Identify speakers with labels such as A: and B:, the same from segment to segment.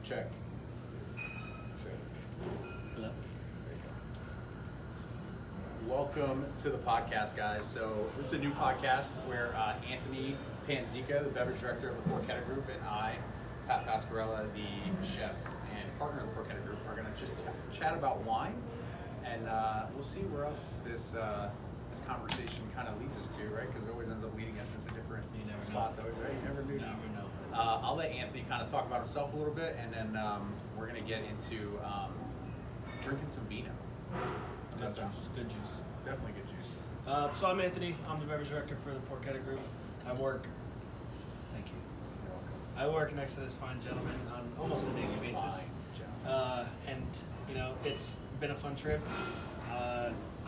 A: Check.
B: Hello.
A: Welcome to the podcast, guys. So this is a new podcast where Anthony Panzica, the beverage director of the Porchetta Group, and I, Pat Pasquarella, the chef and partner of the Porchetta Group, are going to just chat about wine, and we'll see where else this conversation kind of leads us to, right? Because it always ends up leading us into different spots. Always, right? You never knew.
B: Never know.
A: I'll let Anthony kind of talk about himself a little bit, and then we're going to get into drinking some vino.
B: Good juice. Good juice.
A: Definitely good juice.
B: So I'm Anthony. I'm the beverage director for the Porchetta Group. I work. Thank you.
A: You're welcome.
B: I work next to this fine gentleman on almost a daily basis, and you know it's been a fun trip.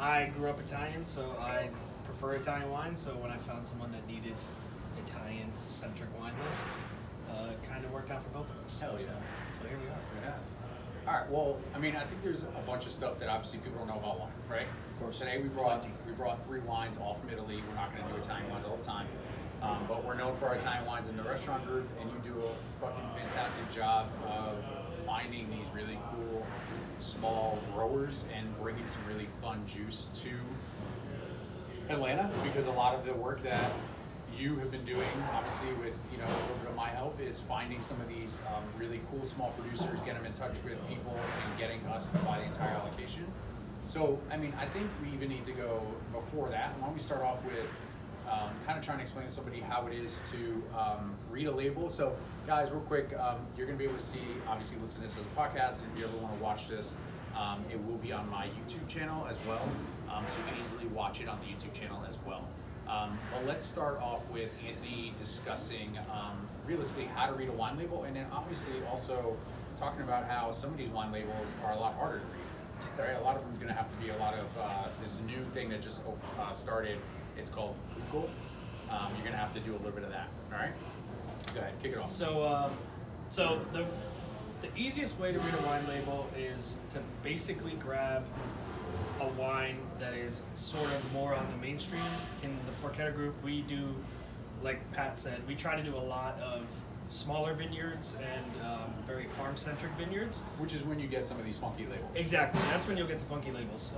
B: I grew up Italian, so I prefer Italian wine. So when I found someone that needed Italian-centric wine lists, it kind of worked out for both of us.
A: Hell yeah.
B: So here we are.
A: Yes. All right. Well, I mean, I think there's a bunch of stuff that obviously people don't know about wine, right?
B: Of course.
A: Today we brought 3 wines all from Italy. We're not going to do Italian wines all the time, but we're known for our Italian wines in the restaurant group, and you do a fucking fantastic job of finding these really cool small growers and bringing some really fun juice to Atlanta, because a lot of the work that you have been doing, obviously with a little bit of my help, is finding some of these really cool small producers, get them in touch with people, and getting us to buy the entire allocation. So, I mean, I think we even need to go before that. Why don't we start off with kind of trying to explain to somebody how it is to read a label. So, guys, real quick, you're going to be able to see, obviously, listen to this as a podcast, and if you ever want to watch this, it will be on my YouTube channel as well. So you can easily watch it on the YouTube channel as well. But let's start off with Anthony discussing realistically how to read a wine label, and then obviously also talking about how some of these wine labels are a lot harder to read. Right? A lot of them is going to have to be a lot of this new thing that just started. It's called Google. You're going to have to do a little bit of that. All right. Go ahead, kick it off.
B: So the easiest way to read a wine label is to basically grab a wine that is sort of more on the mainstream. In the Porchetta Group, we do, like Pat said, we try to do a lot of smaller vineyards and very farm-centric vineyards.
A: Which is when you get some of these funky labels.
B: Exactly, that's when you'll get the funky labels.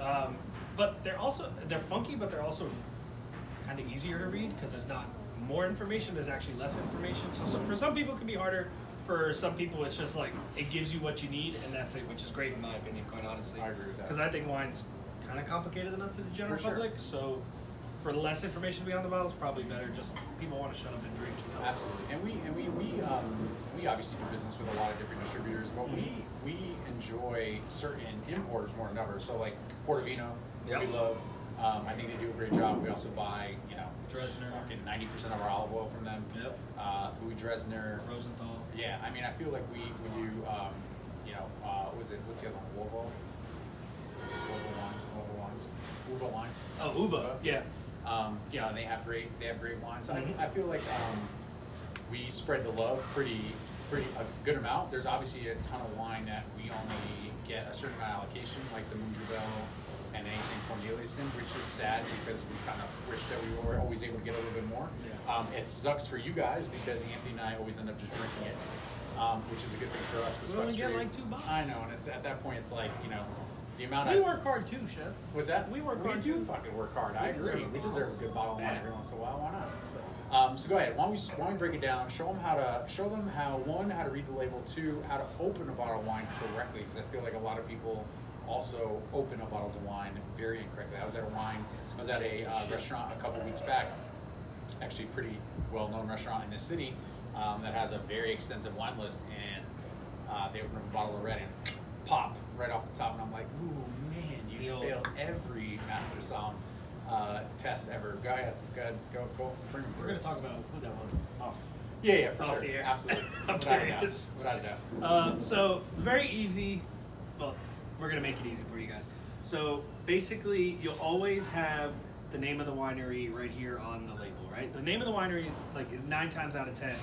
B: But they're funky, but they're also kind of easier to read because there's not more information, there's actually less information. So for some people it can be harder. For some people it's just like, it gives you what you need and that's it, which is great in my opinion, quite honestly.
A: I agree with that.
B: Because I think wine's kind of complicated enough to the general
A: For sure.
B: public, so for less information to be on the bottle, it's probably better. Just people want to shut up and drink. You know?
A: Absolutely, and we obviously do business with a lot of different distributors, but we enjoy certain importers more than ever. So like Portofino,
B: Yep.
A: we love. I think they do a great job. We also buy
B: Dresner.
A: fucking 90% of our olive oil from them.
B: Yep.
A: Louis Dresner.
B: Rosenthal.
A: Yeah, I mean, I feel like we do. What's the other one? Uva wines.
B: Oh, Uva. Yeah.
A: And they have great wines. I feel like we spread the love pretty a good amount. There's obviously a ton of wine that we only get a certain amount of allocation, like the Moondrubel and anything Corneliusen, which is sad because we kind of wish that we were always able to get a little bit more.
B: Yeah.
A: It sucks for you guys because Anthony and I always end up just drinking it, which is a good thing for us. But
B: We
A: sucks
B: only
A: for
B: get
A: you.
B: like 2 bottles.
A: I know, and it's at that point it's like the amount
B: We
A: of
B: work hard too, Chef.
A: What's that?
B: We work
A: We
B: hard
A: do
B: too.
A: fucking work hard. I
B: We deserve
A: agree.
B: a
A: We
B: bottle.
A: deserve a good bottle of wine
B: Yeah.
A: every once in a while. Why not? So go ahead. Why don't we break it down? Show them how to read the label. 2, how to open a bottle of wine correctly. Because I feel like a lot of people also open up bottles of wine very incorrectly. I was at a restaurant a couple weeks back. Actually, a pretty well-known restaurant in this city that has a very extensive wine list, and they opened up a bottle of red and pop right off the top, and I'm like, ooh man, you failed every Master Somm test ever. Go ahead, go, bring me
B: We're
A: through.
B: going to talk about who that was off.
A: Yeah, for
B: off
A: sure,
B: the air.
A: absolutely.
B: I'm curious.
A: Without a doubt.
B: So it's very easy. Well, we're going to make it easy for you guys. So basically, you'll always have the name of the winery right here on the label, right? The name of the winery, like 9 times out of 10,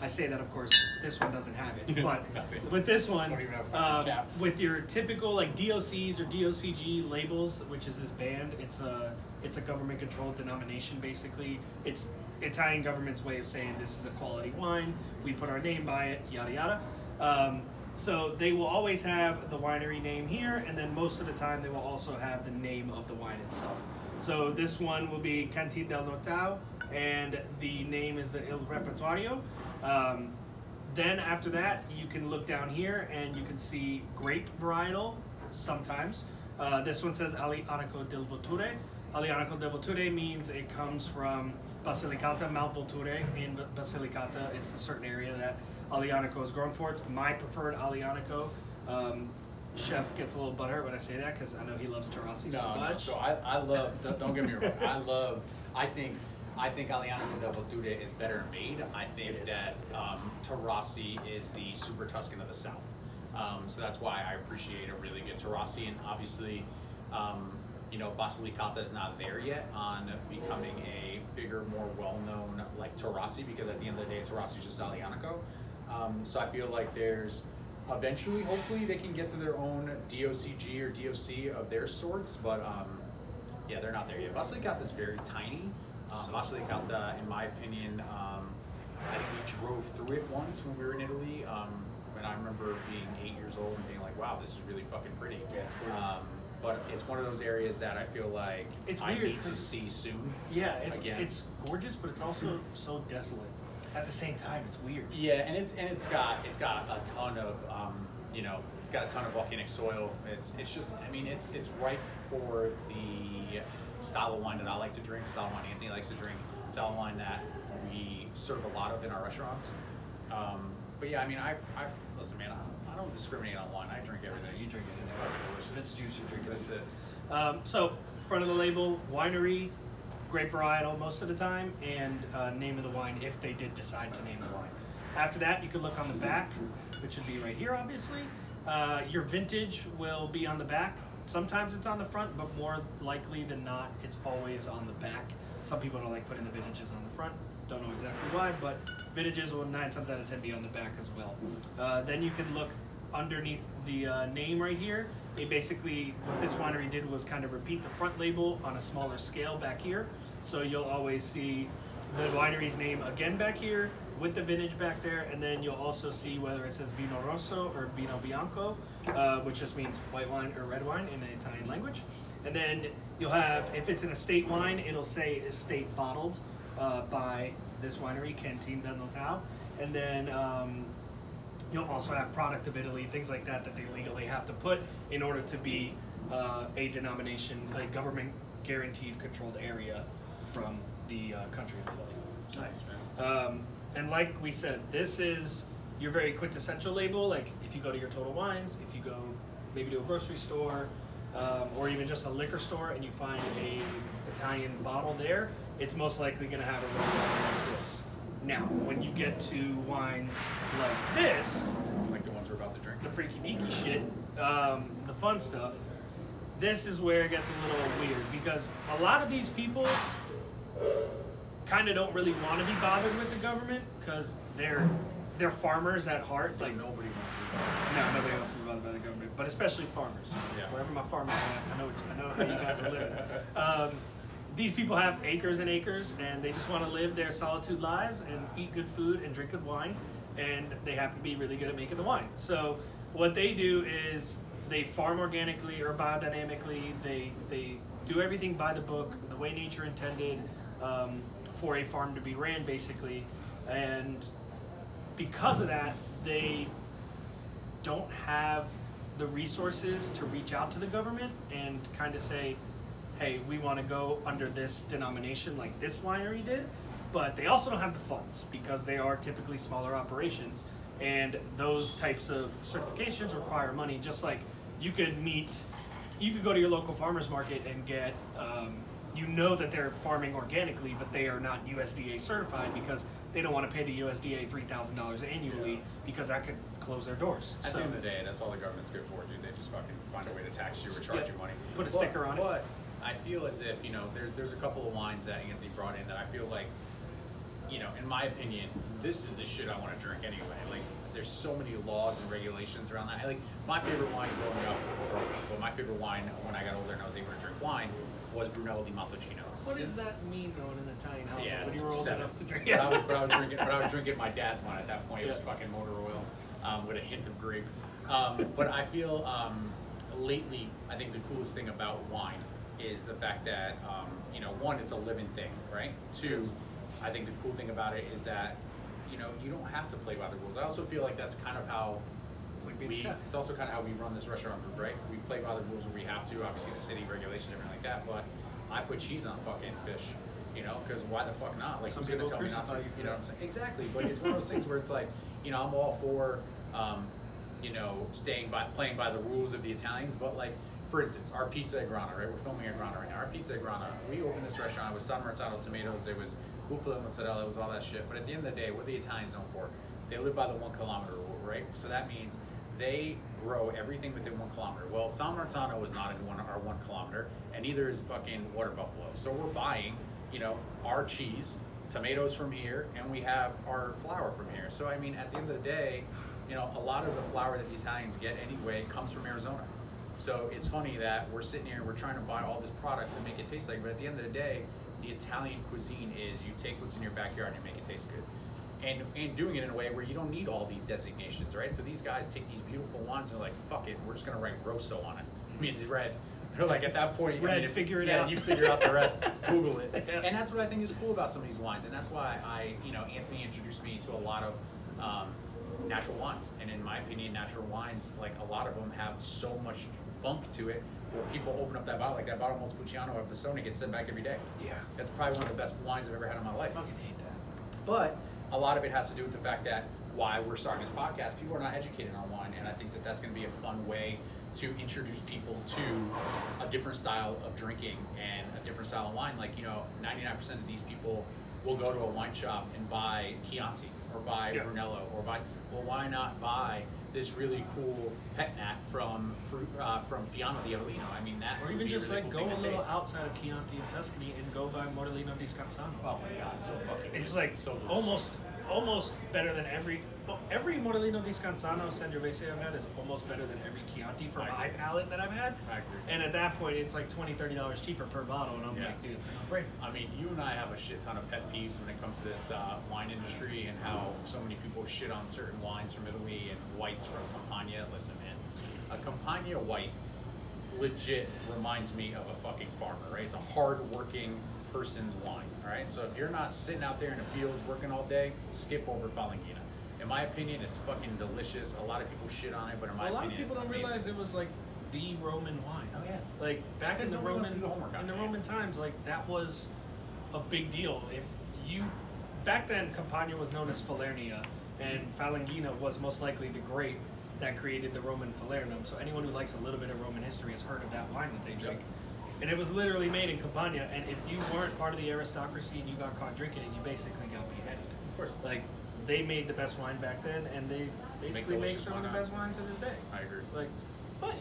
B: I say that, of course, this one doesn't have it, but with this one,
A: Don't even have a fucking cap.
B: with your typical like DOCs or DOCG labels, which is this band, it's a government-controlled denomination, basically. It's Italian government's way of saying this is a quality wine. We put our name by it, yada yada. So they will always have the winery name here, and then most of the time they will also have the name of the wine itself. So this one will be Cantin del Notao, and the name is the Il Repertorio. Then after that, you can look down here and you can see grape varietal sometimes. This one says Aglianico del Volture. Aglianico del Volture means it comes from Basilicata, Mount Volture in Basilicata. It's the certain area that Aglianico is grown for. It's my preferred Aglianico. Chef gets a little butthurt when I say that because I know he loves Terrassi so much.
A: No. So I love. Don't get me wrong. I think Aglianico del Volture is better made. I think that Terrassi is the Super Tuscan of the South. So that's why I appreciate a really good Terrassi. And obviously, Basilicata is not there yet on becoming a bigger, more well-known like Terrassi, because at the end of the day, Terrassi is just Aglianico. So I feel like there's eventually, hopefully, they can get to their own DOCG or DOC of their sorts, but yeah, they're not there yet. Basilicata is very tiny. Basilicata, in my opinion, I think we drove through it once when we were in Italy, and I remember being 8 years old and being like, wow, this is really fucking pretty.
B: Yeah, it's gorgeous.
A: But it's one of those areas that I feel like I need to see soon.
B: Yeah, it's gorgeous, but it's also so desolate. At the same time, it's weird.
A: Yeah, and it's got a ton of it's got a ton of volcanic soil. It's just, I mean, it's ripe for the style of wine that I like to drink, style of wine Anthony likes to drink, style of wine that we serve a lot of in our restaurants. But yeah, I mean, I listen, man, I don't discriminate on wine. I drink everything.
B: You drink it.
A: It's fucking delicious.
B: If it's juice, you drink it.
A: That's it.
B: So, front of the label, winery, grape varietal most of the time, and name of the wine if they did decide to name the wine. After that, you can look on the back, which would be right here, obviously. Your vintage will be on the back. Sometimes it's on the front, but more likely than not, it's always on the back. Some people don't like putting the vintages on the front. Don't know exactly why, but vintages will 9 times out of 10 be on the back as well. Then you can look underneath the name right here. It basically, what this winery did was kind of repeat the front label on a smaller scale back here. So you'll always see the winery's name again back here with the vintage back there, and then you'll also see whether it says Vino Rosso or Vino Bianco, which just means white wine or red wine in the Italian language. And then you'll have, if it's an estate wine, it'll say estate bottled by this winery, Cantin del Notao. And then you'll also have product of Italy, things like that they legally have to put in order to be a denomination, a government guaranteed controlled area from the country of Italy.
A: Nice, man.
B: And like we said, this is your very quintessential label. Like if you go to your Total Wines, if you go maybe to a grocery store, or even just a liquor store and you find a Italian bottle there, it's most likely going to have a red wine like this. Now, when you get to wines like this,
A: Like the ones we're about to drink.
B: the freaky deaky shit, the fun stuff, this is where it gets a little weird because a lot of these people kind of don't really want to be bothered with the government because they're farmers at heart. Like
A: Nobody wants to be bothered.
B: no, nobody wants to be bothered by the government, but especially farmers.
A: Yeah.
B: Wherever my farmers are, I know how you guys are living. These people have acres and acres, and they just want to live their solitude lives and eat good food and drink good wine, and they happen to be really good at making the wine. So what they do is they farm organically or biodynamically. They do everything by the book, the way nature intended, for a farm to be ran, basically. And because of that, they don't have the resources to reach out to the government and kind of say, hey, we want to go under this denomination like this winery did, but they also don't have the funds because they are typically smaller operations, and those types of certifications require money. Just like you could go to your local farmers market and get, that they're farming organically, but they are not USDA certified because they don't want to pay the USDA $3,000 annually because that could close their doors.
A: At the end of the day, that's all the government's good for, dude. They just fucking find a way to tax you or charge you money.
B: Put a sticker on it.
A: But I feel as if, there's a couple of wines that Anthony brought in that I feel like, in my opinion, this is the shit I want to drink anyway. Like, there's so many laws and regulations around that. Like, my favorite wine growing up, my favorite wine when I got older and I was able to drink wine was Brunello di Montalcino.
B: What does that mean, though, in an Italian household?
A: Yeah,
B: when
A: it's
B: you were old
A: 7.
B: enough to drink?
A: But I was drinking my dad's wine at that point. It was fucking motor oil with a hint of grape. But I feel lately, I think the coolest thing about wine is the fact that, one, it's a living thing, right? Two, I think the cool thing about it is that, you don't have to play by the rules. I also feel like that's kind of how it's also kind of how we run this restaurant group, right? We play by the rules where we have to, obviously the city regulation, everything like that, but I put cheese on fucking fish, because why the fuck not? Like, who's gonna tell me not to? You know what I'm saying? Exactly, but it's one of those things where it's like, I'm all for, playing by the rules of the Italians, but like, for instance, our pizza at Grana, right? We're filming at Grana right now. Our pizza at Grana, we opened this restaurant, it was San Marzano tomatoes, it was buffalo mozzarella, it was all that shit, but at the end of the day, what are the Italians known for? They live by the 1 kilometer rule, right? So that means they grow everything within 1 kilometer. Well, San Marzano is not in our 1 kilometer, and neither is fucking Water Buffalo. So we're buying, our cheese, tomatoes from here, and we have our flour from here. So I mean, at the end of the day, a lot of the flour that the Italians get anyway comes from Arizona. So it's funny that we're sitting here and we're trying to buy all this product to make it taste like, but at the end of the day, the Italian cuisine is you take what's in your backyard and you make it taste good. And doing it in a way where you don't need all these designations, right? So these guys take these beautiful wines and they're like, fuck it, we're just gonna write Rosso on it. I mean, it's red. They're like, at that point,
B: figure it out.
A: You figure out the rest, Google it. Yeah. And that's what I think is cool about some of these wines. And that's why Anthony introduced me to a lot of natural wines. And in my opinion, natural wines, like a lot of them have so much funk to it where people open up that bottle, like that bottle of Montepulciano of Bassoni gets sent back every day.
B: Yeah.
A: That's probably one of the best wines I've ever had in my life.
B: I fucking hate that.
A: But a lot of it has to do with the fact that why we're starting this podcast, people are not educated on wine, and I think that that's going to be a fun way to introduce people to a different style of drinking and a different style of wine. Like, 99% of these people will go to a wine shop and buy Chianti or buy Brunello or buy, well, why not buy this really cool Petnat from Fiano di Avellino? I mean, that
B: or even just
A: really
B: like
A: cool
B: go a little
A: taste.
B: outside of Chianti and Tuscany and go by Mortellino di Scansano.
A: Oh my god, so fucking
B: It's
A: good.
B: like
A: so delicious.
B: almost better than every Mortellino di Scansano Sangiovese I've had is almost better than every Chianti for my palate that I've had.
A: I agree.
B: And at that point, it's like $20-$30 cheaper per bottle, and I'm like, dude, it's a no-brainer.
A: I mean, you and I have a shit ton of pet peeves when it comes to this wine industry and how so many people shit on certain wines from Italy and whites from Campania. Listen, man, a Campania white legit reminds me of a fucking farmer, right? It's a hard-working person's wine, all right? So if you're not sitting out there in the fields working all day, skip over Falanghina. In my opinion, it's fucking delicious. A lot of people shit on it, but in my
B: A lot of
A: opinion,
B: people
A: it's
B: don't
A: amazing.
B: realize it was like the Roman wine.
A: Oh, yeah.
B: Like back in the
A: nobody wants to do the homework on it.
B: Roman times, like that was a big deal. If you back then, Campania was known as Falernia, and Falanghina was most likely the grape that created the Roman Falernum. So anyone who likes a little bit of Roman history has heard of that wine that they drink. And it was literally made in Campania. And if you weren't part of the aristocracy and you got caught drinking it, you basically got beheaded.
A: Of course.
B: Like they made the best wine back then, and they basically make
A: delicious
B: some of the
A: wine
B: best wine to this day.
A: I agree.
B: Like, but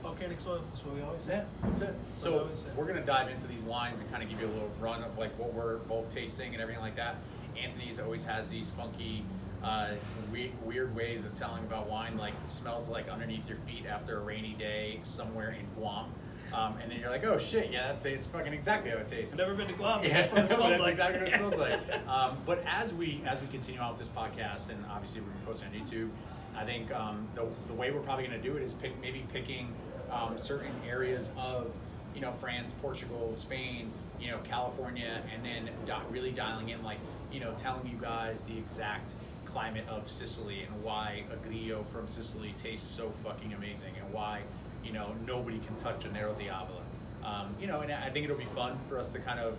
B: volcanic soil. That's what we always say.
A: Yeah, that's it.
B: That's what I
A: So
B: always say.
A: we're gonna dive into these wines and kind of give you a little run of like what we're both tasting and everything like that. Anthony's always has these funky, weird ways of telling about wine. Like it smells like underneath your feet after a rainy day somewhere in Guam, and then you're like, oh shit, yeah, it's fucking exactly how it tastes.
B: I've never been to Guam. But
A: Yeah,
B: that's what it smells
A: that's
B: like.
A: exactly what it smells like. But as we continue on with this podcast, and obviously we're gonna post it on YouTube, I think the way we're probably gonna do it is picking certain areas of France, Portugal, Spain, California, and then really dialing in, like telling you guys the exact climate of Sicily and why a Grillo from Sicily tastes so fucking amazing, and why nobody can touch a Nero Diavola. And I think it'll be fun for us to kind of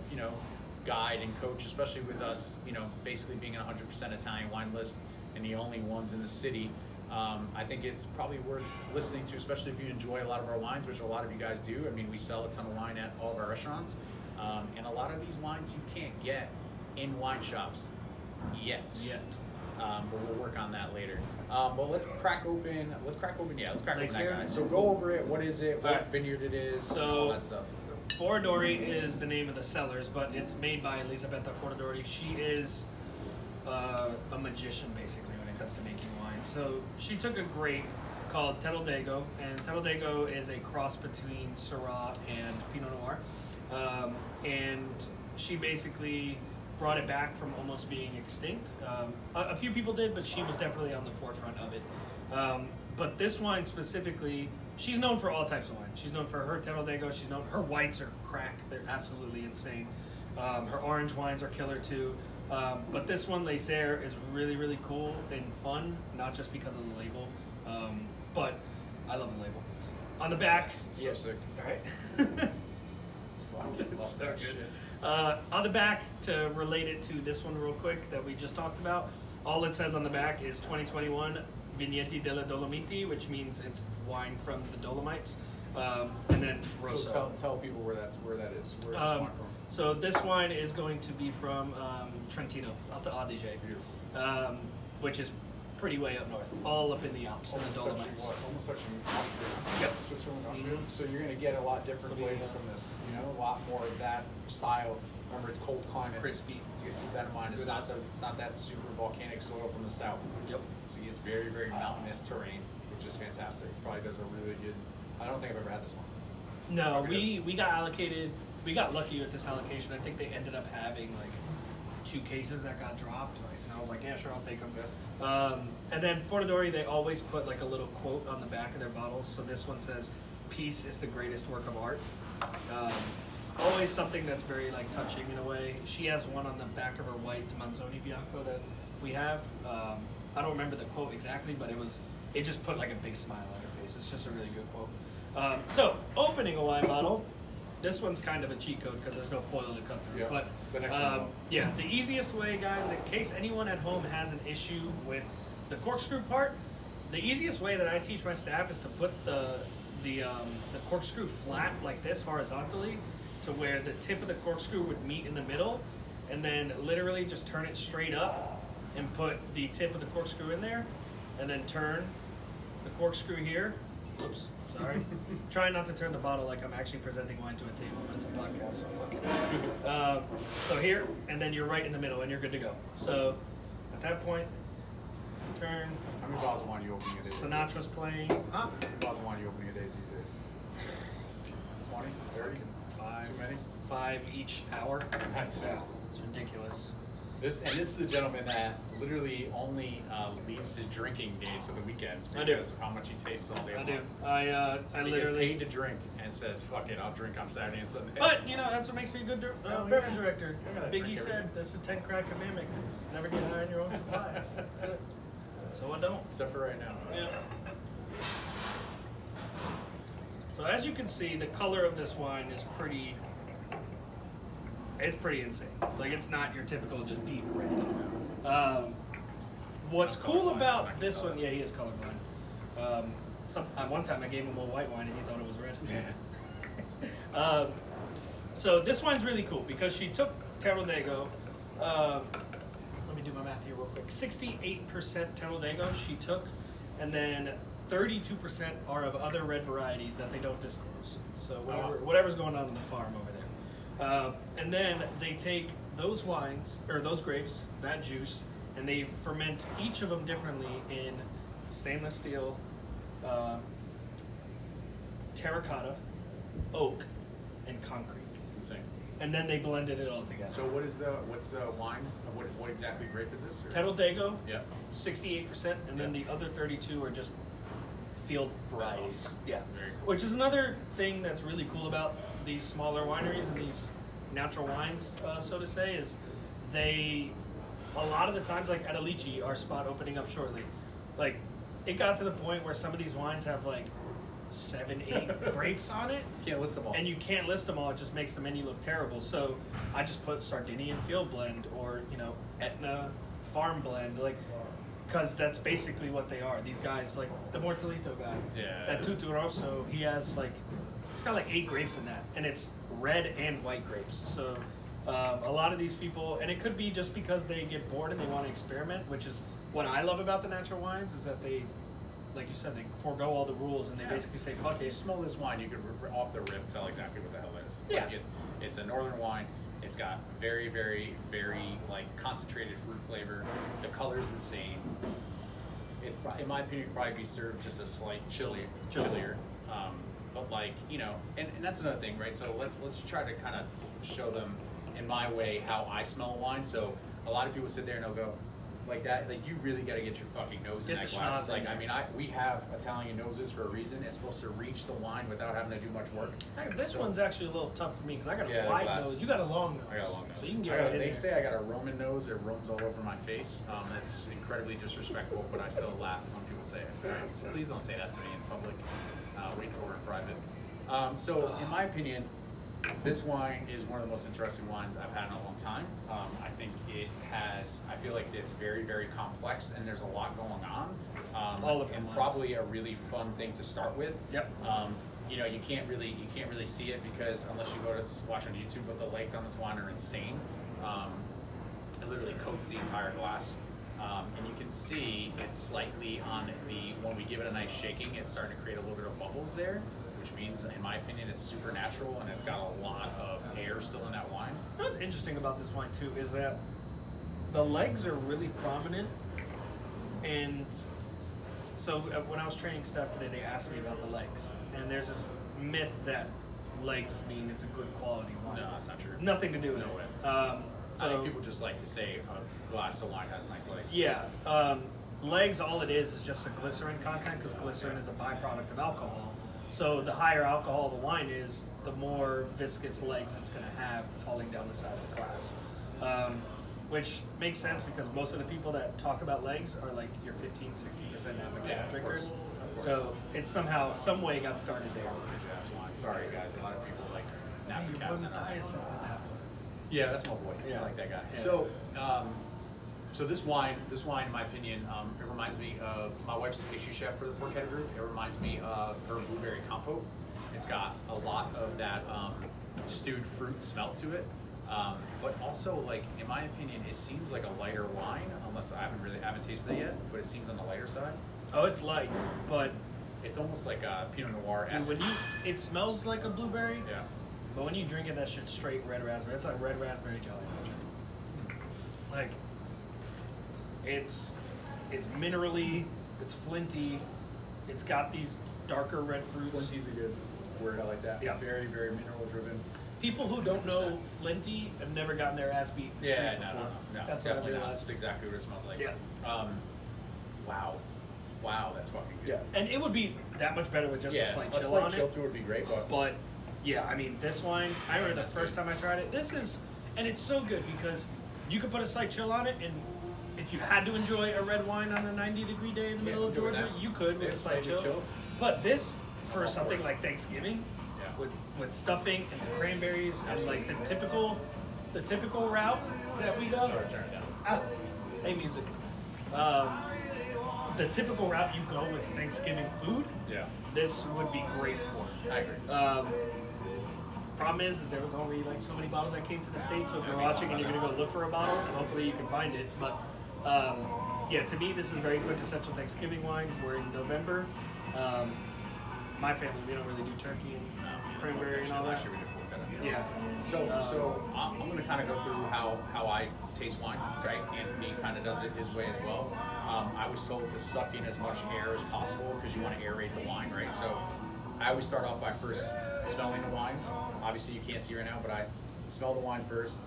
A: guide and coach, especially with us basically being an 100% Italian wine list and the only ones in the city. I think it's probably worth listening to, especially if you enjoy a lot of our wines, which a lot of you guys do. I mean, we sell a ton of wine at all of our restaurants, and a lot of these wines you can't get in wine shops yet. But we'll work on that later. But let's crack open that guy. So go over it. What is it? What vineyard it is?
B: So
A: all that stuff.
B: Foradori is the name of the cellars, but it's made by Elisabetta Foradori. She is a magician, basically, when it comes to making wine. So she took a grape called Teroldego, and Teroldego is a cross between Syrah and Pinot Noir. And she basically brought it back from almost being extinct. A few people did, but she was definitely on the forefront of it. But this wine specifically, she's known for all types of wine. She's known for her Teroldego. She's known her whites are crack. They're absolutely insane. Her orange wines are killer too. But this one, Laser, is really, really cool and fun, not just because of the label, but I love the label. On the back,
A: So sick.
B: all right.
A: Fun.
B: It's
A: Love
B: so
A: that
B: good.
A: shit.
B: On the back, to relate it to this one real quick that we just talked about, all it says on the back is 2021 Vigneti della Dolomiti, which means it's wine from the Dolomites, and then Rosso.
A: So tell people where that is. Where's this wine from?
B: So this wine is going to be from Trentino, Alto Adige,
A: Beautiful.
B: which is pretty way up north, all up in the Alps and the Dolomites.
A: Almost touching Austria.
B: Yep.
A: Switzerland, Austria. So you're going to get a lot different
B: Slovenia.
A: flavor from this. You know, a lot more of that style. Remember, it's cold climate.
B: Crispy.
A: So you keep that in mind. It's
B: Good
A: not
B: acid.
A: it's not that super volcanic soil from the south.
B: Yep.
A: So it's very, very mountainous terrain, which is fantastic. It probably does a really good. I don't think I've ever had this one.
B: No,
A: Okay.
B: we got allocated. We got lucky with this allocation. I think they ended up having like 2 cases that got dropped.
A: Nice.
B: And I was like, yeah, sure, I'll take them.
A: Yeah.
B: And then Fortadori, they always put like a little quote on the back of their bottles. So this one says, "Peace is the greatest work of art." Always something that's very like touching in a way. She has one on the back of her white, the Manzoni Bianco that we have. I don't remember the quote exactly, but it just put like a big smile on her face. It's just a really good quote. So opening a wine bottle, this one's kind of a cheat code because there's no foil to cut through.
A: Yeah,
B: But
A: the next one will.
B: yeah, the easiest way, guys, in case anyone at home has an issue with the corkscrew part, the easiest way that I teach my staff is to put the corkscrew flat like this horizontally to where the tip of the corkscrew would meet in the middle, and then literally just turn it straight up and put the tip of the corkscrew in there, and then turn the corkscrew here. Oops, sorry. Try not to turn the bottle like I'm actually presenting wine to a table, but it's a podcast, so fuck it. So here, and then you're right in the middle, and you're good to go. So at that point, turn.
A: How many bottles of wine are you opening a day?
B: Sinatra's playing. Huh?
A: How many bottles of wine are you opening a day these days? 20, 30?
B: 5.
A: Too many?
B: 5 each hour.
A: Nice.
B: Yeah, it's ridiculous.
A: This is a gentleman that literally only leaves his drinking days to the weekends
B: I do.
A: because of how much he tastes all day
B: I
A: long.
B: do. I
A: He gets
B: literally.
A: paid to drink and says, "Fuck it, I'll drink on Saturday and Sunday."
B: But you know that's what makes me a good
A: Oh,
B: beverage
A: yeah.
B: director.
A: You gotta
B: Biggie
A: drink
B: said,
A: everything.
B: "That's a 10 crack commandment: is never get high on your own supply." That's it. So I don't.
A: Except for right now.
B: Yeah. So as you can see, the color of this wine is pretty. It's pretty insane. Like it's not your typical just deep red. What's
A: I'm
B: cool
A: colorblind, I
B: about
A: can
B: this
A: tell.
B: one? Yeah, he is colorblind. One time I gave him a white wine and he thought it was red. So this wine's really cool because she took Teroldego. Let me do my math here real quick. 68% Teroldego she took, and then 32% are of other red varieties that they don't disclose. So whatever's going on the farm over there. And then they take those wines, or those grapes, that juice, and they ferment each of them differently in stainless steel, terracotta, oak, and concrete.
A: It's insane.
B: And then they blended it all together.
A: So what's the wine? What exactly grape is this? Or-
B: Teroldego,
A: Yeah.
B: 68%, and then
A: Yeah.
B: the other 32 are just field varieties.
A: awesome.
B: Yeah.
A: Very cool.
B: Which is another thing that's really cool about these smaller wineries and these natural wines, so to say, is they, a lot of the times, like at Alici, our spot opening up shortly, like it got to the point where some of these wines have like 7, 8 grapes on it.
A: Can't list them all.
B: And you can't list them all, it just makes the menu look terrible. So I just put Sardinian Field Blend or, Etna Farm Blend, like, because that's basically what they are. These guys, like the Mortalito guy,
A: Yeah.
B: that Tutu Rosso, he's got like 8 grapes in that, and it's red and white grapes. So a lot of these people, and it could be just because they get bored and they want to experiment, which is what I love about the natural wines, is that they, like you said, they forego all the rules and they
A: Yeah.
B: basically say, fuck
A: If you
B: it.
A: smell this wine, you could off the rip tell exactly what the hell it is.
B: Yeah.
A: Like it's a northern wine. It's got very, very, very like concentrated fruit flavor. The color's insane. It's in my opinion probably be served just a slight chillier. But like and that's another thing, right? So let's try to kind of show them in my way how I smell wine. So a lot of people sit there and they'll go, like that, like you really got to get your fucking nose in
B: Get
A: that
B: the
A: glass.
B: schnoz in
A: Like, I
B: there.
A: mean, we have Italian noses for a reason. It's supposed to reach the wine without having to do much work.
B: Hey, this
A: So-
B: one's actually a little tough for me because I got a
A: Yeah, the
B: wide
A: glass.
B: nose. You got a long nose.
A: I got a long nose.
B: So you can get
A: I got,
B: right in
A: they
B: there.
A: say I got a Roman nose. It roams all over my face. That's incredibly disrespectful, but I still laugh when people say it. So please don't say that to me in public. Wait till we're in private. So in my opinion, this wine is one of the most interesting wines I've had in a long time. I think it has, I feel like it's very, very complex and there's a lot going on.
B: All of them
A: and
B: wines.
A: probably a really fun thing to start with.
B: Yep.
A: You know, you can't really see it because unless you go to watch on YouTube, but the legs on this wine are insane. It literally coats the entire glass. And you can see it's slightly on when we give it a nice shaking, it's starting to create a little bit of bubbles there, which means, in my opinion, it's super natural and it's got a lot of air still in that wine.
B: You know what's interesting about this wine too is that the legs are really prominent, and so when I was training staff today, they asked me about the legs, and there's this myth that legs mean it's a good quality wine.
A: No, that's not true.
B: It's nothing to do with
A: No
B: it.
A: way.
B: So
A: I think people just like to say a glass of wine has nice legs.
B: yeah, legs, all it is just a glycerin content because glycerin is a byproduct of alcohol. So the higher alcohol the wine is, the more viscous legs it's going to have falling down the side of the glass. Which makes sense because most of the people that talk about legs are like your 15-60% Napa
A: Yeah, of
B: drinkers.
A: course.
B: So it's somehow, some way got started there.
A: Garbage ass wine. Sorry guys, a lot of people like Napa
B: Hey, your
A: Cabs
B: boy
A: in our-
B: Matthias is in Napa.
A: Yeah, that's my boy.
B: Yeah.
A: I like that guy.
B: Yeah.
A: So, so this wine, in my opinion, it reminds me of my wife's the pastry chef for the Porchetta Group. It reminds me of her blueberry compote. It's got a lot of that stewed fruit smell to it, but also, like in my opinion, it seems like a lighter wine. Unless I haven't tasted it yet, but it seems on the lighter side.
B: Oh, it's light, but
A: It's almost like a Pinot Noir.
B: dude, when it smells like a blueberry,
A: Yeah.
B: but when you drink it, that shit's straight red raspberry. It's like red raspberry Jolly Rancher. Like, it's minerally, it's flinty, it's got these darker red fruits.
A: Flinty's a good word. I like that.
B: Yeah.
A: Very, very mineral driven.
B: People who don't
A: 100%.
B: know flinty have never gotten their ass beat in the
A: Yeah,
B: street
A: no,
B: before.
A: no.
B: That's what I
A: Definitely not.
B: realized.
A: That's exactly what it smells like.
B: Yeah.
A: Wow, that's fucking good.
B: Yeah, and it would be that much better with just
A: Yeah,
B: a slight
A: a
B: chill
A: slight
B: on
A: chill
B: it.
A: to it would be great, but
B: But yeah, I mean, this wine, I remember the
A: That's
B: first
A: good.
B: time I tried it. This is, and it's so good because you could put a slight chill on it, and if you had to enjoy a red wine on a 90-degree day in the middle of
A: do
B: Georgia,
A: that.
B: you could with
A: Yeah,
B: a slight
A: slightly
B: chill.
A: chill.
B: But this,
A: I'm
B: for
A: all
B: something
A: for it.
B: like Thanksgiving,
A: Yeah.
B: with stuffing and the cranberries and like the typical route that we go.
A: Sorry, turn it down.
B: Ah, hey, music. The typical route you go with Thanksgiving food,
A: Yeah,
B: this would be great for.
A: I agree.
B: Problem is there was only like so many bottles that came to the States, so if you're watching and you're gonna go look for a bottle, hopefully you can find it. But yeah, to me this is very quintessential Thanksgiving wine. We're in November. My family, we don't really do turkey and cranberry and all that.
A: Last year we did porchetta.
B: Yeah.
A: So I'm going to kind of go through how I taste wine, right? Anthony kind of does it his way as well. I was told to suck in as much air as possible because you want to aerate the wine, right? So I always start off by first smelling the wine. Obviously you can't see right now, but I smell the wine first,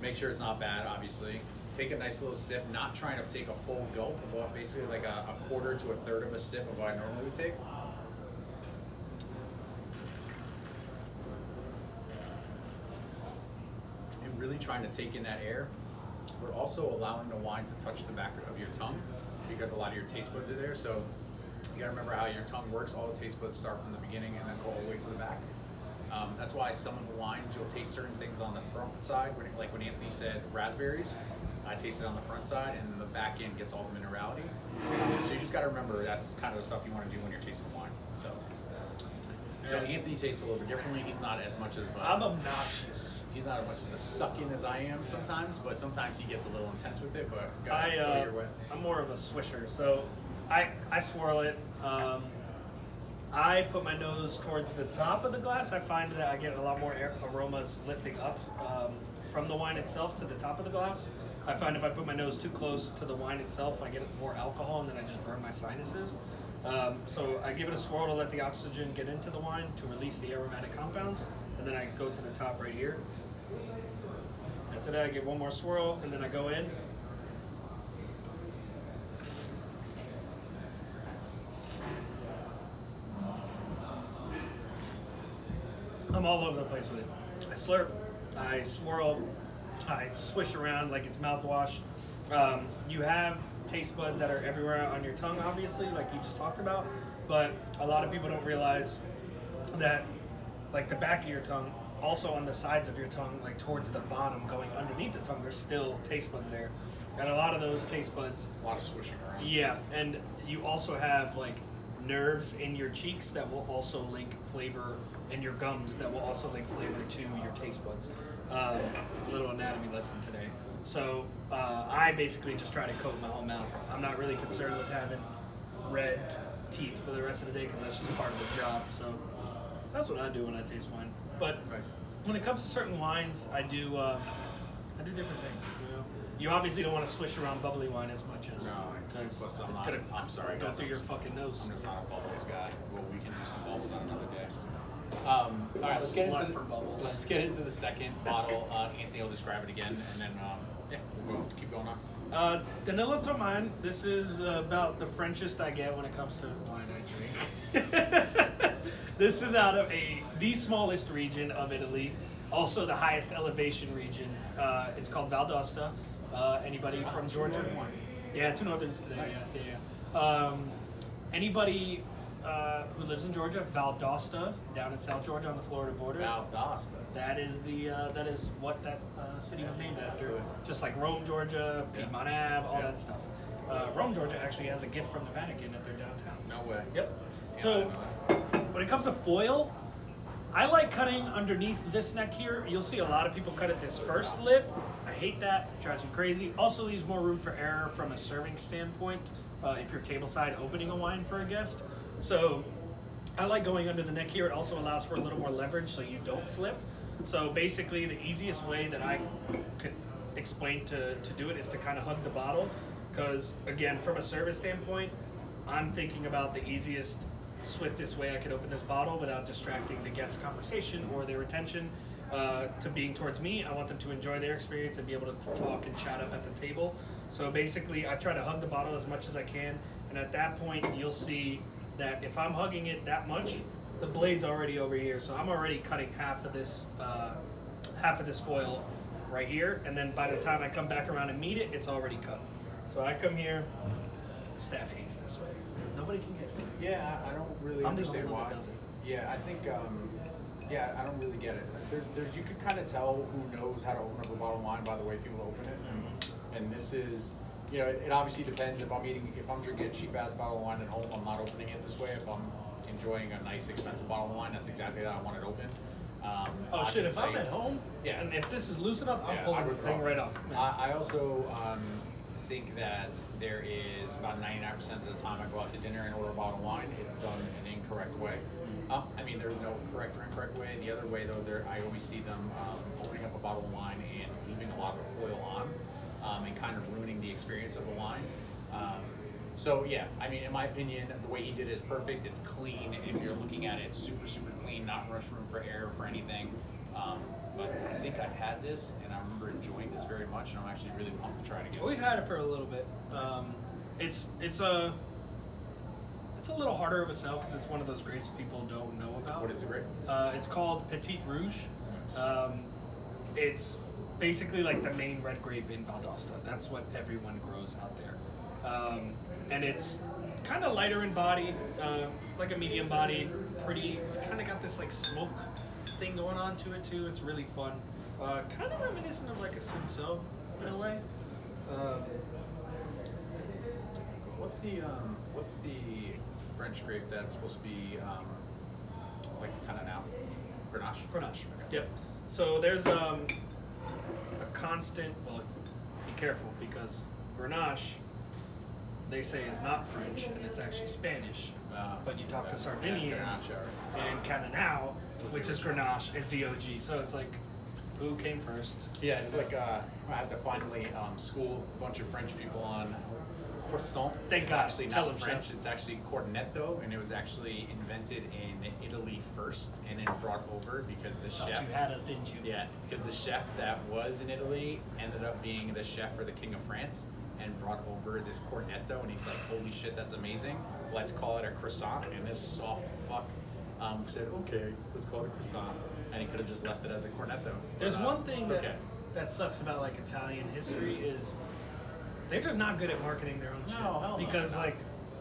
A: make sure it's not bad, obviously. Take a nice little sip, not trying to take a full gulp, but basically like a quarter to a third of a sip of what I normally would take. And really trying to take in that air, but also allowing the wine to touch the back of your tongue because a lot of your taste buds are there. So you gotta remember how your tongue works. All the taste buds start from the beginning and then go all the way to the back. That's why some of the wines, you'll taste certain things on the front side, like when Anthony said raspberries, I tasted on the front side, and the back end gets all the minerality. So you just gotta remember that's kind of the stuff you wanna do when you're tasting wine. So
B: And-
A: Anthony tastes a little bit differently. He's not as much as
B: I'm obnoxious.
A: He's not as much as a suck-in as I am sometimes, but sometimes he gets a little intense with it. But go your way.
B: I'm more of a swisher, so I swirl it. I put my nose towards the top of the glass. I find that I get a lot more aromas lifting up from the wine itself to the top of the glass. I find if I put my nose too close to the wine itself, I get more alcohol and then I just burn my sinuses. So I give it a swirl to let the oxygen get into the wine to release the aromatic compounds, and then I go to the top right here. After that, I give one more swirl, and then I go in. I'm all over the place with it. I slurp, I swirl, I swish around like it's mouthwash. You have taste buds that are everywhere on your tongue, obviously, like you just talked about. But a lot of people don't realize that, like the back of your tongue, also on the sides of your tongue, like towards the bottom, going underneath the tongue, there's still taste buds there. And a lot of those taste buds,
A: A lot of swishing around.
B: yeah, and you also have like nerves in your cheeks that will also link flavor, and your gums that will also link flavor to your taste buds. Little anatomy lesson today. So I basically just try to coat my whole mouth. I'm not really concerned with having red teeth for the rest of the day because that's just part of the job. So that's what I do when I taste wine. But
A: Nice.
B: when it comes to certain wines, I do different things. You know, you obviously don't want to swish around bubbly wine as much as
A: No,
B: because
A: plus I'm
B: it's
A: not-
B: gonna
A: I'm sorry,
B: go
A: guys,
B: through
A: I'm
B: your
A: just-
B: fucking nose.
A: I'm just not a bubbles guy. Well, we can do some bubbles on another day. All right, let's get
B: Slut
A: into
B: for bubbles.
A: Let's get into the second bottle. Anthony will describe it again, and then yeah, we'll keep going on.
B: Danilo Tomane. This is about the Frenchest I get when it comes to wine I drink. This is out of the smallest region of Italy, also the highest elevation region. It's called Val d'Aosta. Anybody from Georgia?
A: northern ones.
B: Yeah, two northerns today.
A: Nice.
B: Yeah. Anybody who lives in Georgia, Val d'Aosta, down in South Georgia on the Florida border.
A: Valdosta.
B: That is that is what that city was named after.
A: Absolutely.
B: Just like Rome, Georgia, Piedmont Ave, all
A: Yeah.
B: that stuff. Rome, Georgia actually has a gift from the Vatican at their downtown.
A: No way.
B: Yep.
A: Yeah,
B: So
A: I know that.
B: when it comes to foil, I like cutting underneath this neck here. You'll see a lot of people cut at this first lip. I hate that. It drives me crazy. Also leaves more room for error from a serving standpoint if you're tableside opening a wine for a guest. So I like going under the neck here. It also allows for a little more leverage so you don't slip. So basically the easiest way that I could explain to do it is to kind of hug the bottle. Because again, from a service standpoint, I'm thinking about the easiest, swiftest way I could open this bottle without distracting the guest's conversation or their attention to being towards me. I want them to enjoy their experience and be able to talk and chat up at the table. So basically, I try to hug the bottle as much as I can. And at that point, you'll see that if I'm hugging it that much, the blade's already over here. So I'm already cutting half of this foil right here. And then by the time I come back around and meet it, it's already cut. So I come here. Staff hates this way. Nobody can get it.
A: Yeah, I don't really
B: I'm the
A: understand
B: only one
A: why.
B: that does it.
A: Yeah, I think, yeah, I don't really get it. There's, you can kind of tell who knows how to open up a bottle of wine by the way people open it. And this is, you know, it obviously depends if I'm drinking a cheap ass bottle of wine at home, I'm not opening it this way. If I'm enjoying a nice expensive bottle of wine, that's exactly how I want it open.
B: Oh
A: I
B: shit,
A: can
B: if I'm
A: say-
B: at home,
A: Yeah.
B: and if this is loose enough, I'm
A: Yeah, I
B: pulling the
A: would
B: thing
A: throw
B: right
A: it.
B: off.
A: I also think that there is about 99% of the time I go out to dinner and order a bottle of wine, it's done an incorrect way. I mean, there's no correct or incorrect way. The other way, though, I always see them opening up a bottle of wine and leaving a lot of foil on and kind of ruining the experience of the wine. So, yeah, I mean, in my opinion, the way he did it is perfect. It's clean. If you're looking at it, it's super, super clean, not rush room for error for anything. But I think I've had this, and I remember enjoying this very much, and I'm actually really pumped to try it again.
B: We've had it for a little bit. It's a little harder of a sell because it's one of those grapes people don't know about.
A: What is the grape?
B: It's called Petit Rouge. It's basically like the main red grape in Val d'Aosta. That's what everyone grows out there. And it's kind of lighter in body, like a medium bodied, pretty. It's kind of got this like smoke thing going on to it too. It's really fun. Kind of reminiscent of like a Cinsault in a way.
A: What's the French grape that's supposed to be like kind of now? Grenache.
B: Grenache.
A: Okay.
B: Yep. So there's a constant. Well, be careful because Grenache, they say, is not French and it's actually Spanish. But you talk to Sardinians, and Cananao, which is Grenache, is the OG. So it's like, who came first?
A: Yeah, it's like I have to finally school a bunch of French people on croissant.
B: Thank
A: It's
B: God.
A: actually
B: Tell
A: not
B: them,
A: French.
B: chef.
A: It's actually cornetto, and it was actually invented in Italy first, and then brought over because the
B: Thought
A: chef.
B: you had us, didn't you?
A: Yeah, because the chef that was in Italy ended up being the chef for the King of France and brought over this cornetto, and he's like, holy shit, that's amazing. Let's call it a croissant. And this soft fuck said, okay, let's call it a croissant, and he could have just left it as a cornetto.
B: There's
A: But,
B: one thing
A: it's
B: that
A: okay.
B: that sucks about like Italian history is they're just not good at marketing their own shit.
A: No, hell no,
B: because
A: they're not.
B: like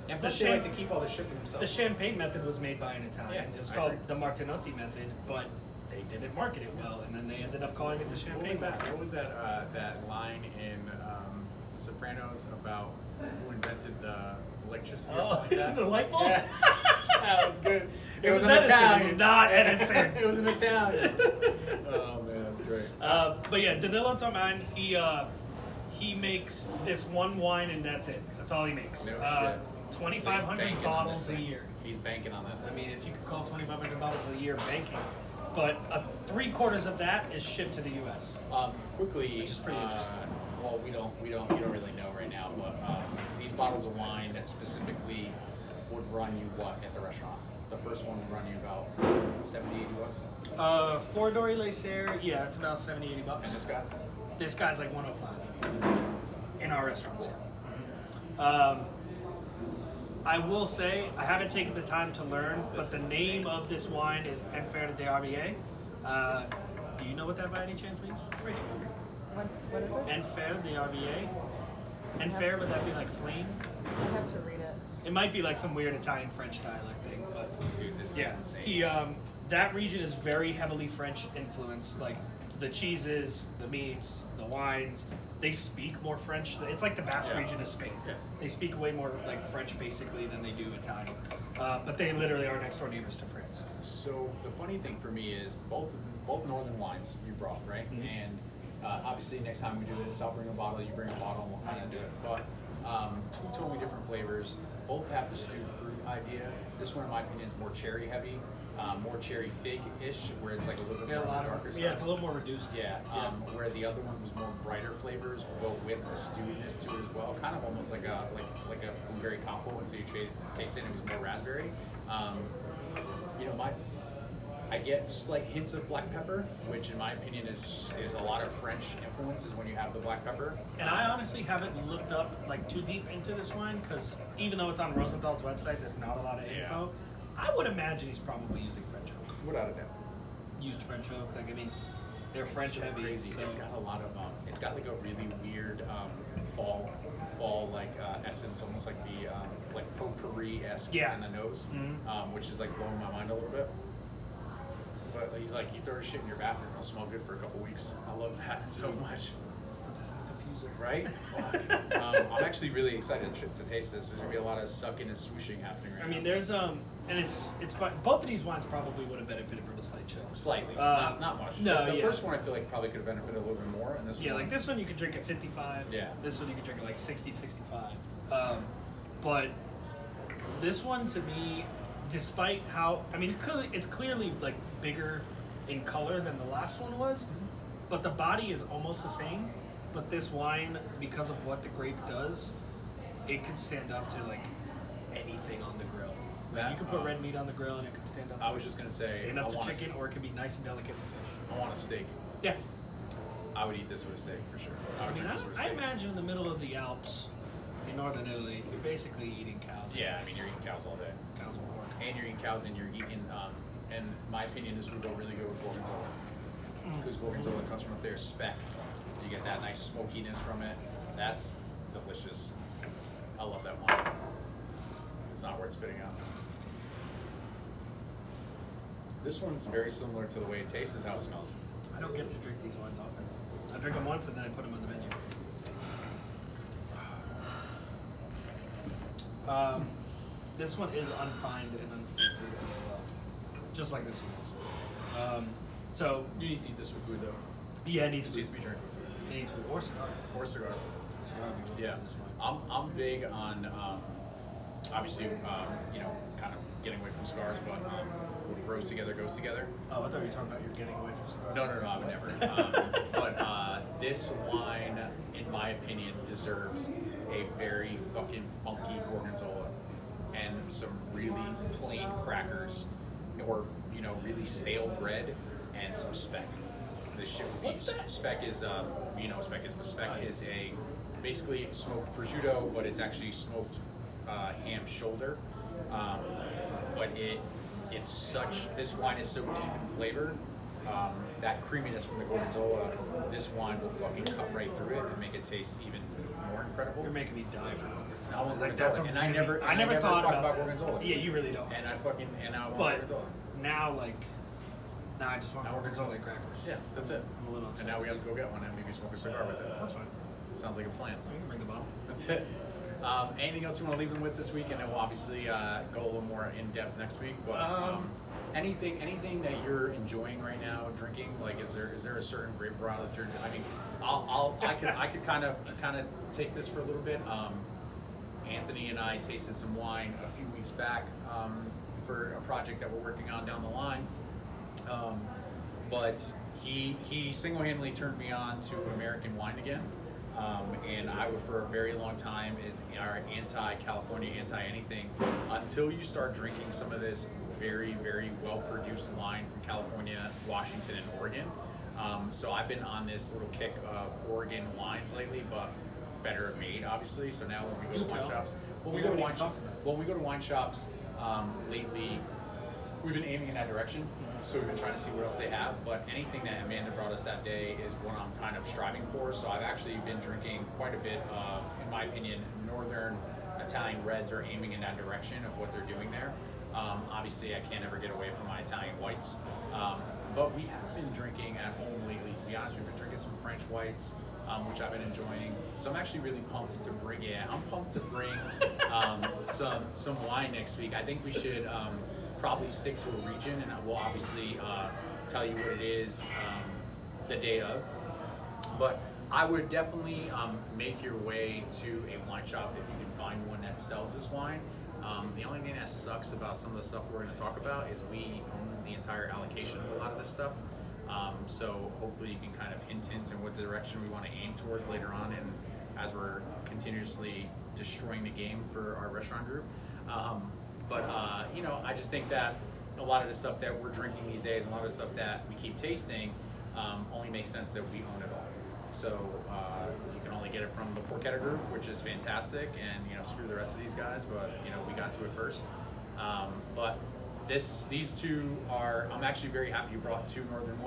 A: And
B: the
A: plus, they like to keep all the shit for themselves.
B: the champagne method was made by an Italian.
A: Yeah,
B: It was
A: I
B: called
A: agree.
B: the Martinotti method, but they didn't market it well, and then they ended up calling it the
A: What
B: champagne
A: was that?
B: method.
A: What was that? That line in Sopranos about who invented the electricity or
B: Oh,
A: something like that?
B: the light bulb?
A: Yeah. That was good.
B: It was
A: an
B: Edison.
A: Italian.
B: It was not Edison.
A: It was an Italian. Oh man, that's great.
B: But yeah, Danilo Tomman, he makes this one wine and that's it. That's all he makes.
A: No shit.
B: 2,500
A: Banking on
B: bottles
A: this
B: a
A: thing.
B: year.
A: He's banking on this.
B: I mean, if you could call 2,500 bottles a year banking, but 3/4 of that is shipped to the U.S.
A: Quickly,
B: Which is pretty interesting.
A: Well, you don't really know right now, but these bottles of wine specifically would run you what at the restaurant? The first one would run you about 70, 80 bucks.
B: 4 Dory Lacer, yeah, it's about 70, 80 bucks.
A: And this guy?
B: This guy's like 105 in our restaurants. Yeah. I will say I haven't taken the time to learn, but the name of this wine is Enfer de Arbier. Do you know what that by any chance means, Rachel?
C: What is it?
B: Enfer de Arbier. Enfer, would that be like flame?
C: I have to read it.
B: It might be like some weird Italian French dialect thing, but
A: Dude, this
B: yeah,
A: is insane.
B: he that region is very heavily French influenced. Like the cheeses, the meats, the wines, they speak more French. It's like the Basque
A: Yeah.
B: region of Spain.
A: Yeah.
B: They speak way more like French basically than they do Italian. But they literally are next door neighbors to France.
A: So the funny thing for me is both northern wines you brought, right?
B: Mhm.
A: And obviously next time we do this, I'll bring a bottle, you bring a bottle, and we'll kind of do it. But two totally different flavors. Both have the stewed fruit idea. This one, in my opinion, is more cherry heavy, more cherry fig-ish, where it's like a little bit
B: Yeah,
A: more
B: a
A: on
B: lot
A: the
B: of,
A: darker
B: yeah,
A: side.
B: it's a little more reduced.
A: Yeah, where the other one was more brighter flavors, but with a stewedness to it as well. Kind of almost like a blueberry combo until you taste it and it was more raspberry. You know, I get slight hints of black pepper, which in my opinion is a lot of French influences when you have the black pepper.
B: And I honestly haven't looked up like too deep into this wine because even though it's on Rosenthal's website, there's not a lot of
A: Yeah.
B: info. I would imagine he's probably using French oak.
A: Without a doubt.
B: Used French oak. Like I mean, they're
A: It's
B: French
A: so
B: heavy.
A: crazy.
B: So.
A: It's got a lot of it's got like a really weird fall like essence, almost like the like potpourri-esque
B: Yeah.
A: in the nose,
B: Mhm.
A: which is like blowing my mind a little bit. But like you throw the shit in your bathroom, it'll smell good for a couple weeks. I love that so much.
B: Put this in the diffuser.
A: Right? I'm actually really excited to taste this. There's gonna be a lot of sucking and swooshing happening right
B: I
A: now.
B: mean, there's and it's fun. Both of these wines probably would have benefited from a slight chill.
A: Slightly,
B: Uh,
A: not much.
B: no,
A: the
B: yeah.
A: first one I feel like probably could have benefited a little bit more, and this
B: Yeah,
A: one,
B: like this one you could drink at 55.
A: Yeah.
B: This one you could drink at like 60, 65. But this one to me, despite how I mean, it's clearly like bigger in color than the last one was, but the body is almost the same. But this wine, because of what the grape does, it could stand up to like anything on the grill. Like
A: That,
B: you could put red meat on the grill and it could stand up.
A: I
B: to
A: was just gonna say,
B: stand
A: I
B: up to
A: want
B: chicken, or it could be nice and delicate with fish.
A: I want a steak.
B: Yeah.
A: I would eat this with a steak for sure. I
B: I
A: would
B: mean,
A: drink this with a
B: I
A: steak.
B: imagine in the middle of the Alps, in northern Italy, you're basically eating cows.
A: Yeah, I mean you're eating cows all day,
B: Cows and pork.
A: and you're eating cows, and you're eating. In my opinion, this would go really good with gorgonzola, because gorgonzola comes from up there speck. You get that nice smokiness from it. That's delicious. I love that wine. It's not worth spitting out. This one's very similar to the way it tastes as how it smells.
B: I don't get to drink these wines often. I drink them once and then I put them on the menu. This one is unfined and unfiltered as well, just like this one is. So
A: You need to eat this with food though.
B: yeah, it needs
A: This
B: food.
A: needs to be drank with food
B: It needs food or cigar.
A: or cigar.
B: Cigar would be really
A: Yeah,
B: good, this wine.
A: I'm big on obviously you know, kind of getting away from cigars, but what grows together goes together.
B: Oh, I thought you were talking about you're getting away from cigars.
A: No, I would never. But this wine, in my opinion, deserves a very fucking funky gorgonzola and some really plain crackers, or you know, really stale bread and some speck. This shit would be
B: What's that?
A: speck is you know what speck is, but speck is a basically smoked prosciutto, but it's actually smoked ham shoulder. But it this wine is so deep in flavor. That creaminess from the Gorgonzola, this wine will fucking cut right through it and make it taste even more incredible.
B: You're making me die for Gorgonzola.
A: I want
B: Like,
A: Gorgonzola, and I never
B: thought
A: talk
B: about
A: Gorgonzola.
B: Yeah, you really don't.
A: And I want
B: But
A: Gorgonzola.
B: now, I just want
A: Now we're
B: Gorgonzola and crackers.
A: Yeah, that's it.
B: I'm a little upset.
A: And now we have to go get one and maybe smoke a cigar with it.
B: That's fine.
A: Sounds like a plan.
B: You can bring the bottle.
A: That's it. Anything else you want to leave them with this week? And then we'll obviously go a little more in depth next week. But anything that you're enjoying right now, drinking? Like, is there a certain grape variety that you're? I mean, I could kind of take this for a little bit. Anthony and I tasted some wine a few weeks back for a project that we're working on down the line. But he single-handedly turned me on to American wine again. And I would, for a very long time, is our anti-California, anti-anything, until you start drinking some of this very, very well-produced wine from California, Washington, and Oregon. So I've been on this little kick of Oregon wines lately, but better made, obviously. So now when we go to wine shops, when we go to wine shops lately, we've been aiming in that direction. So we've been trying to see what else they have, but anything that Amanda brought us that day is what I'm kind of striving for. So I've actually been drinking quite a bit of, in my opinion, Northern Italian reds are aiming in that direction of what they're doing there. Obviously, I can't ever get away from my Italian whites, but we have been drinking at home lately. To be honest, we've been drinking some French whites, which I've been enjoying. So I'm actually really pumped to bring some wine next week. I think we should probably stick to a region, and I will obviously tell you what it is the day of. But I would definitely make your way to a wine shop if you can find one that sells this wine. The only thing that sucks about some of the stuff we're going to talk about is we own the entire allocation of a lot of this stuff. So hopefully you can kind of hint in what direction we want to aim towards later on, and as we're continuously destroying the game for our restaurant group. But I just think that a lot of the stuff that we're drinking these days, a lot of the stuff that we keep tasting, only makes sense that we own it all. So you can only get it from the Porchetta Group, which is fantastic, and screw the rest of these guys, but we got to it first. But these two are. I'm actually very happy you brought two Northern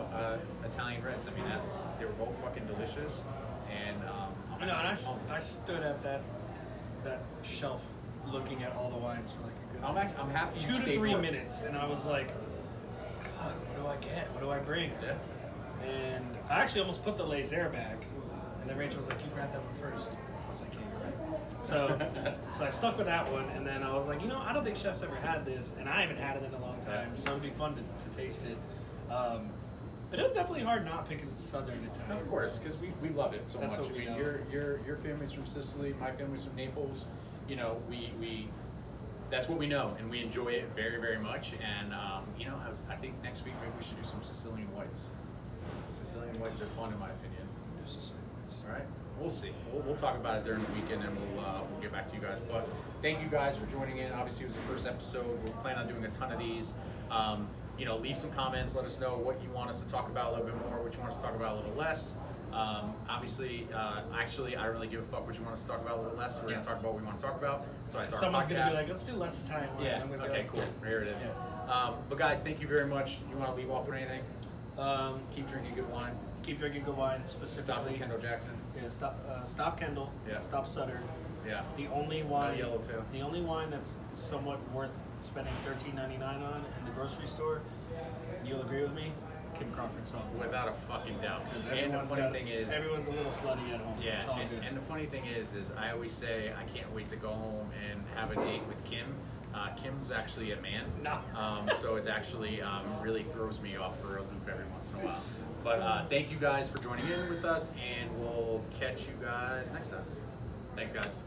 A: Italian reds. I mean, they were both fucking delicious, and
B: I stood at that shelf looking at all the wines for like a good
A: I'm happy you
B: 2 to
A: stayed
B: 3
A: north.
B: minutes, and I was like, fuck, what do I get? What do I bring?
A: Yeah.
B: And I actually almost put the Laser back, and then Rachel was like, you grab that one first. I was like, yeah, you're right. So I stuck with that one, and then I was like, I don't think Chef's ever had this, and I haven't had it in a long time, so it would be fun to taste it. But it was definitely hard not picking Southern Italian.
A: Of course, because we love it so
B: That's
A: much.
B: what
A: I
B: we
A: mean,
B: know.
A: your family's from Sicily, my family's from Naples. We that's what we know, and we enjoy it very, very much. And I think next week maybe we should do some Sicilian whites. Sicilian whites are fun, in my opinion. All right, we'll see. We'll talk about it during the weekend, and we'll get back to you guys. But thank you guys for joining in. Obviously, it was the first episode. We'll plan on doing a ton of these. Leave some comments. Let us know what you want us to talk about a little bit more, what you want us to talk about a little less. Obviously, I don't really give a fuck what you want us to talk about a little less. We're going to talk about what we want to talk about. So it's our
B: Someone's going to
A: podcast.
B: be like, let's do less Italian wine.
A: Yeah,
B: I'm gonna be
A: okay,
B: like,
A: cool. Here it is.
B: Yeah.
A: But guys, thank you very much. You want to leave off with anything?
B: Um,
A: Keep drinking good wine.
B: keep drinking good wine,
A: Stop
B: specifically.
A: with Kendall Jackson.
B: Yeah, stop Kendall.
A: Yeah.
B: Stop Sutter.
A: Yeah.
B: The only wine,
A: Yellow too.
B: The only wine that's somewhat worth spending $13.99 on in the grocery store, you'll agree with me, Kim Crawford salt.
A: Without a fucking doubt.
B: Because
A: And the funny thing is,
B: everyone's a little slutty at home.
A: yeah,
B: It's all good.
A: and the funny thing is I always say I can't wait to go home and have a date with Kim. Kim's actually a man.
B: No.
A: So it's actually really throws me off for a loop every once in a while. But thank you guys for joining in with us, and we'll catch you guys next time. Thanks, guys.